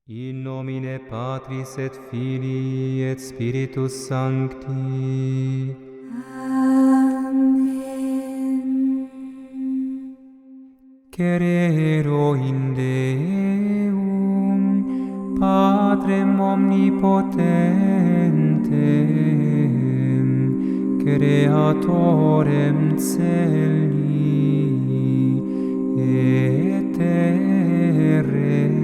In nomine Patris et Filii et Spiritus Sancti. Amen. Cerero in Deum, Patrem omnipotentem, Creatorem celi et terrae.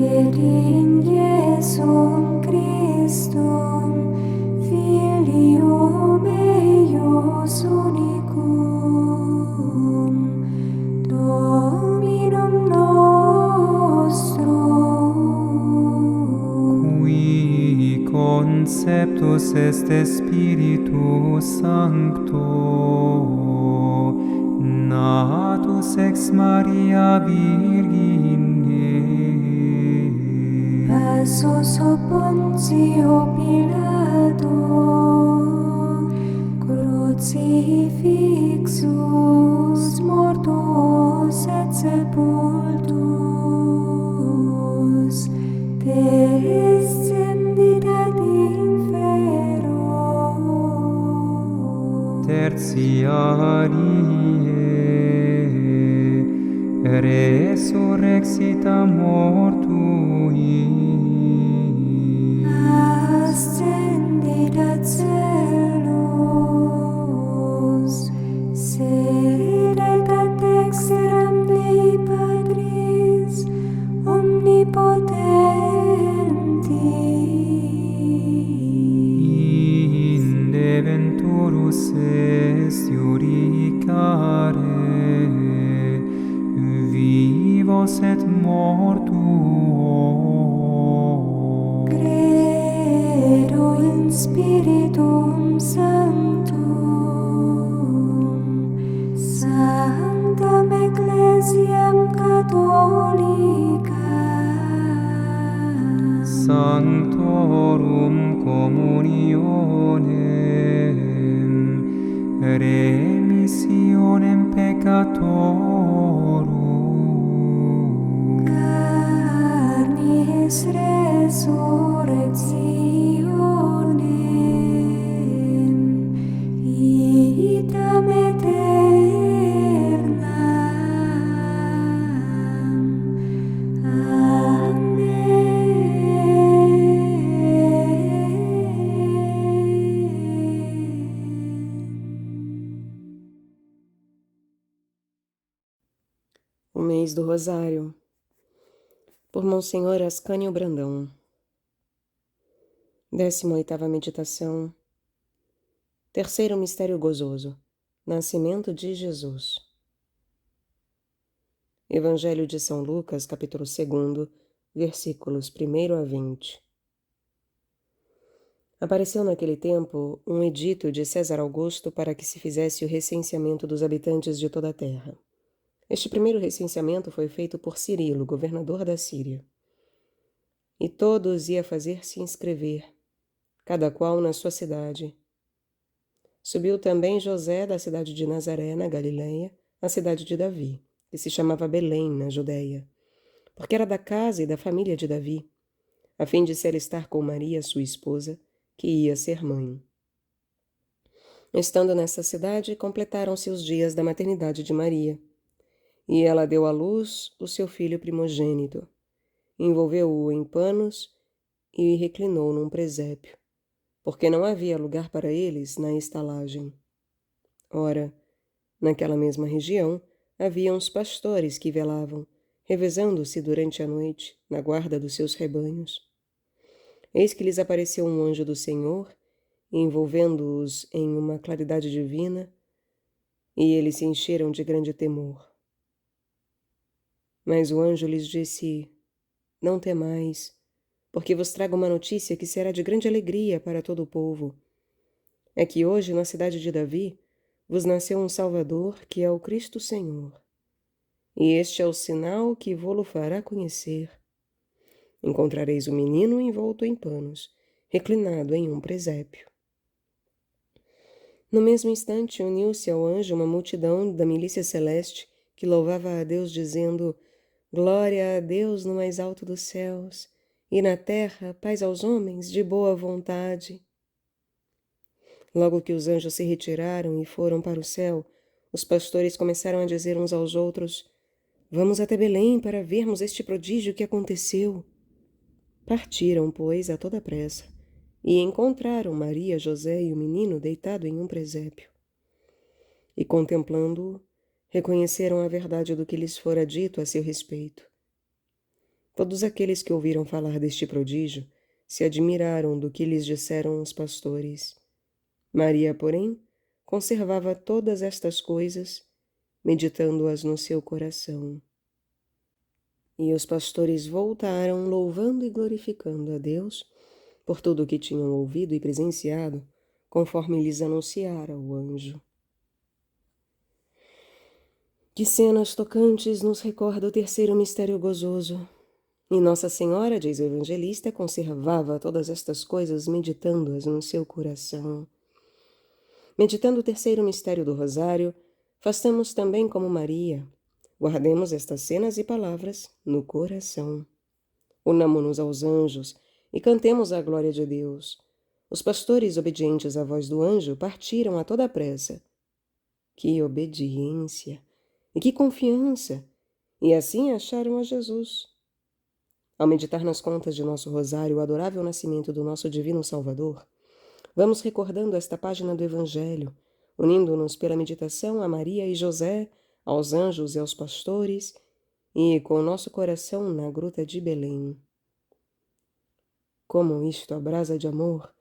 Et in Iesum Christum, Filium eius unicum, Dominum nostrum, Qui conceptus est Spiritus Sancto, natus ex Maria Virgine, passus ob Pontio Pilato, crucifixus, mortus et sepultus, descendit ad infero, tertiarie resurrexita mortui, ascendit ad caelos, sedet ad dexteram Dei Patris omnipotenti, inde venturus est iudicare vivos et mortuos. credo in Spiritum Sanctum, Sanctam Ecclesiam Catholica, Sanctorum communionem, remissionem peccatorum, carnis resurrectionem, vitam aeternam. O mês do Rosário, por Monsenhor Ascânio Brandão. 18ª meditação. Terceiro mistério gozoso. Nascimento de Jesus. Evangelho de São Lucas, capítulo 2, versículos 1 a 20. Apareceu naquele tempo um edito de César Augusto para que se fizesse o recenseamento dos habitantes de toda a terra. Este primeiro recenseamento foi feito por Cirilo, governador da Síria. E todos ia fazer-se inscrever, cada qual na sua cidade. Subiu também José da cidade de Nazaré, na Galiléia, à cidade de Davi, que se chamava Belém, na Judéia, porque era da casa e da família de Davi, a fim de se alistar com Maria, sua esposa, que ia ser mãe. Estando nessa cidade, completaram-se os dias da maternidade de Maria. E ela deu à luz o seu filho primogênito, envolveu-o em panos e reclinou num presépio, porque não havia lugar para eles na estalagem. Ora, naquela mesma região, havia uns pastores que velavam, revezando-se durante a noite, na guarda dos seus rebanhos. Eis que lhes apareceu um anjo do Senhor, envolvendo-os em uma claridade divina, e eles se encheram de grande temor. Mas o anjo lhes disse: Não temais, porque vos trago uma notícia que será de grande alegria para todo o povo. É que hoje, na cidade de Davi, vos nasceu um Salvador, que é o Cristo Senhor. E este é o sinal que vô-lo fará conhecer. Encontrareis o menino envolto em panos, reclinado em um presépio. No mesmo instante, uniu-se ao anjo uma multidão da milícia celeste que louvava a Deus, dizendo: Glória a Deus no mais alto dos céus, e na terra paz aos homens de boa vontade. Logo que os anjos se retiraram e foram para o céu, os pastores começaram a dizer uns aos outros: Vamos até Belém para vermos este prodígio que aconteceu. Partiram, pois, a toda pressa, e encontraram Maria, José e o menino deitado em um presépio. E contemplando-o, reconheceram a verdade do que lhes fora dito a seu respeito. Todos aqueles que ouviram falar deste prodígio se admiraram do que lhes disseram os pastores. Maria, porém, conservava todas estas coisas, meditando-as no seu coração. E os pastores voltaram, louvando e glorificando a Deus por tudo o que tinham ouvido e presenciado, conforme lhes anunciara o anjo. Que cenas tocantes nos recorda o terceiro mistério gozoso. E Nossa Senhora, diz o evangelista, conservava todas estas coisas, meditando-as no seu coração. Meditando o terceiro mistério do Rosário, façamos também como Maria. Guardemos estas cenas e palavras no coração. Unamo-nos aos anjos e cantemos a glória de Deus. Os pastores, obedientes à voz do anjo, partiram a toda pressa. Que obediência! E que confiança! E assim acharam a Jesus. Ao meditar nas contas de nosso rosário o adorável nascimento do nosso divino Salvador, vamos recordando esta página do Evangelho, unindo-nos pela meditação a Maria e José, aos anjos e aos pastores, e com o nosso coração na gruta de Belém. Como isto abrasa de amor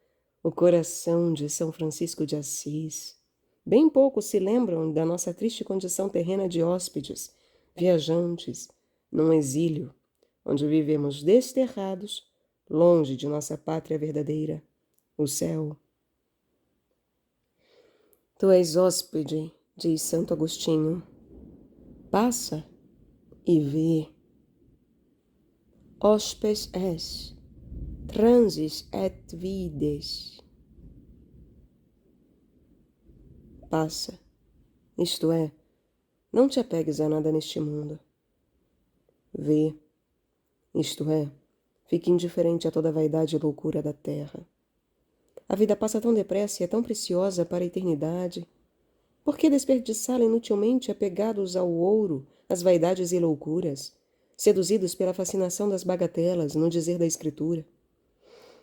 o coração de São Francisco de Assis. Bem poucos se lembram da nossa triste condição terrena de hóspedes, viajantes, num exílio, onde vivemos desterrados, longe de nossa pátria verdadeira, o céu. Tu és hóspede, diz Santo Agostinho. Passa e vê. Hospes es, transis et vides. Passa, isto é, não te apegues a nada neste mundo. Vê, isto é, fique indiferente a toda a vaidade e loucura da terra. A vida passa tão depressa e é tão preciosa para a eternidade. Por que desperdiçá-la inutilmente apegados ao ouro, às vaidades e loucuras, seduzidos pela fascinação das bagatelas, no dizer da Escritura?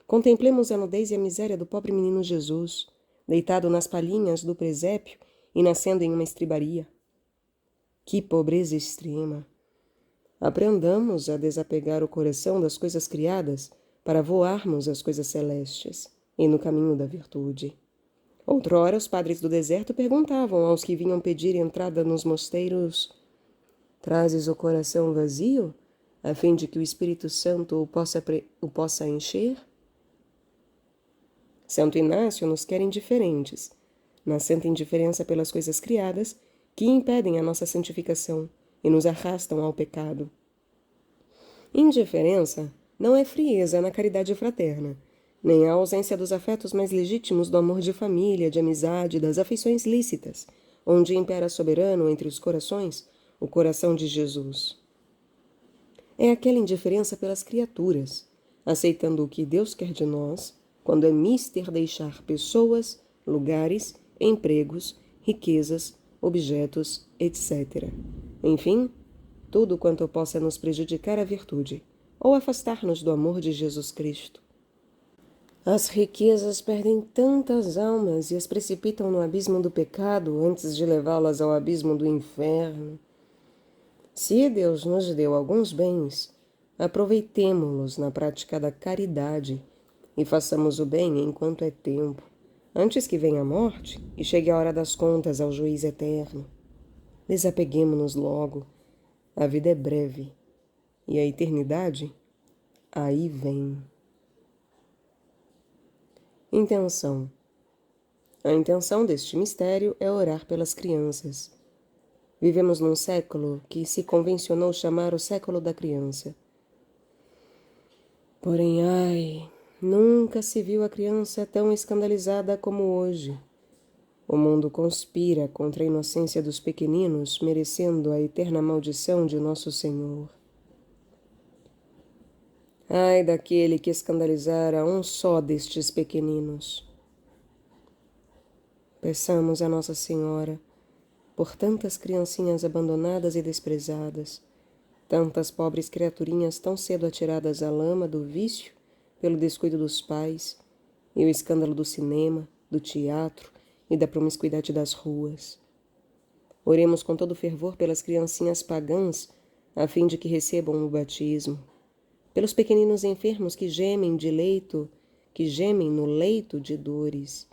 Contemplemos a nudez e a miséria do pobre menino Jesus, deitado nas palhinhas do presépio e nascendo em uma estribaria. Que pobreza extrema! Aprendamos a desapegar o coração das coisas criadas para voarmos às coisas celestes e no caminho da virtude. Outrora, os padres do deserto perguntavam aos que vinham pedir entrada nos mosteiros: Trazes o coração vazio, a fim de que o Espírito Santo o possa encher? Santo Inácio nos quer indiferentes, na santa indiferença pelas coisas criadas que impedem a nossa santificação e nos arrastam ao pecado. Indiferença não é frieza na caridade fraterna, nem a ausência dos afetos mais legítimos do amor de família, de amizade, das afeições lícitas, onde impera soberano entre os corações o coração de Jesus. É aquela indiferença pelas criaturas, aceitando o que Deus quer de nós, quando é mister deixar pessoas, lugares, empregos, riquezas, objetos, etc. Enfim, tudo quanto possa nos prejudicar a virtude, ou afastar-nos do amor de Jesus Cristo. As riquezas perdem tantas almas e as precipitam no abismo do pecado antes de levá-las ao abismo do inferno. Se Deus nos deu alguns bens, aproveitemo-los na prática da caridade e façamos o bem enquanto é tempo, antes que venha a morte e chegue a hora das contas ao juiz eterno. Desapeguemo-nos logo. A vida é breve e a eternidade aí vem. Intenção. A intenção deste mistério é orar pelas crianças. Vivemos num século que se convencionou chamar o século da criança. Porém, ai, nunca se viu a criança tão escandalizada como hoje. O mundo conspira contra a inocência dos pequeninos, merecendo a eterna maldição de nosso Senhor. Ai daquele que escandalizar a um só destes pequeninos. Peçamos a Nossa Senhora por tantas criancinhas abandonadas e desprezadas, tantas pobres criaturinhas tão cedo atiradas à lama do vício pelo descuido dos pais e o escândalo do cinema, do teatro e da promiscuidade das ruas. Oremos com todo fervor pelas criancinhas pagãs, a fim de que recebam o batismo, pelos pequeninos enfermos que gemem no leito de dores.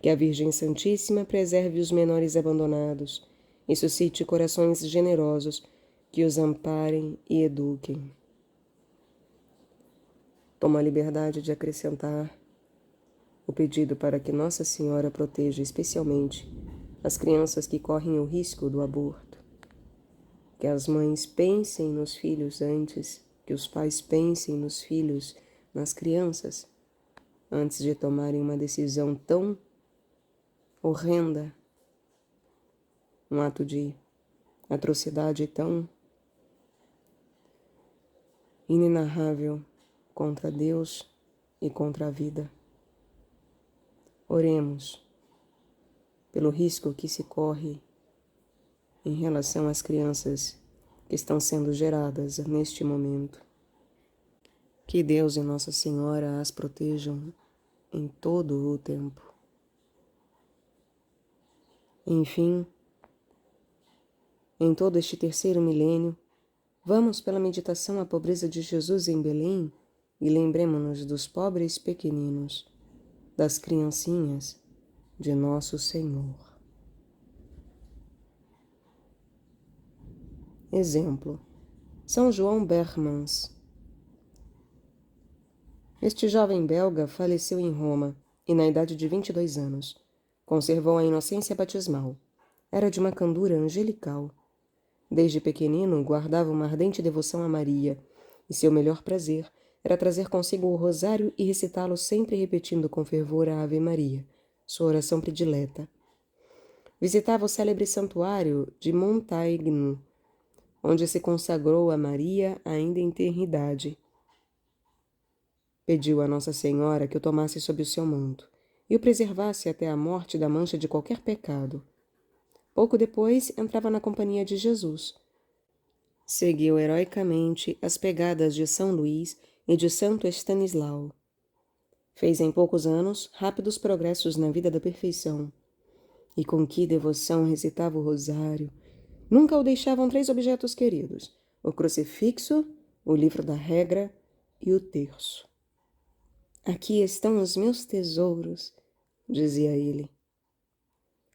Que a Virgem Santíssima preserve os menores abandonados e suscite corações generosos que os amparem e eduquem. Tomo a liberdade de acrescentar o pedido para que Nossa Senhora proteja especialmente as crianças que correm o risco do aborto. Que as mães pensem nos filhos antes, que os pais pensem nos filhos, nas crianças, antes de tomarem uma decisão tão horrenda, um ato de atrocidade tão inenarrável contra Deus e contra a vida. Oremos pelo risco que se corre em relação às crianças que estão sendo geradas neste momento. Que Deus e Nossa Senhora as protejam em todo o tempo. Enfim, em todo este terceiro milênio, vamos pela meditação à pobreza de Jesus em Belém e lembremo-nos dos pobres pequeninos, das criancinhas de Nosso Senhor. Exemplo: São João Bermans. Este jovem belga faleceu em Roma e na idade de 22 anos. Conservou a inocência batismal. Era de uma candura angelical. Desde pequenino guardava uma ardente devoção a Maria, e seu melhor prazer era trazer consigo o rosário e recitá-lo sempre repetindo com fervor a Ave Maria, sua oração predileta. Visitava o célebre santuário de Montaigne, onde se consagrou a Maria ainda em tenridade. Pediu a Nossa Senhora que o tomasse sob o seu manto e o preservasse até a morte da mancha de qualquer pecado. Pouco depois, entrava na companhia de Jesus. Seguiu heroicamente as pegadas de São Luís e de Santo Estanislau. Fez em poucos anos rápidos progressos na vida da perfeição. E com que devoção recitava o rosário! Nunca o deixavam 3 objetos queridos: o crucifixo, o livro da regra e o terço. Aqui estão os meus tesouros, dizia ele.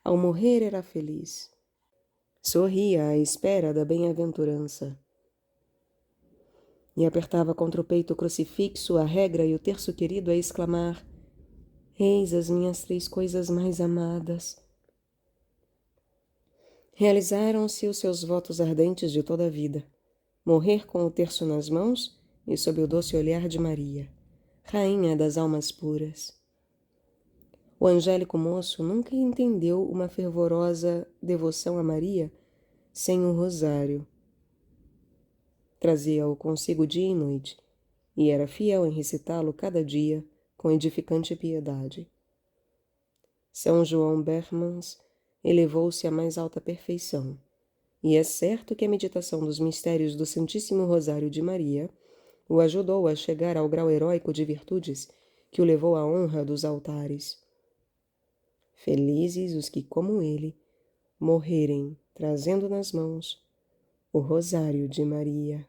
Ao morrer era feliz. Sorria à espera da bem-aventurança. E apertava contra o peito o crucifixo, a regra e o terço querido a exclamar: Eis as minhas 3 coisas mais amadas. Realizaram-se os seus votos ardentes de toda a vida. Morrer com o terço nas mãos e sob o doce olhar de Maria, rainha das almas puras. O angélico moço nunca entendeu uma fervorosa devoção a Maria sem o rosário. Trazia-o consigo dia e noite, e era fiel em recitá-lo cada dia com edificante piedade. São João Bermans elevou-se à mais alta perfeição, e é certo que a meditação dos mistérios do Santíssimo Rosário de Maria o ajudou a chegar ao grau heróico de virtudes que o levou à honra dos altares. Felizes os que, como ele, morrerem trazendo nas mãos o Rosário de Maria.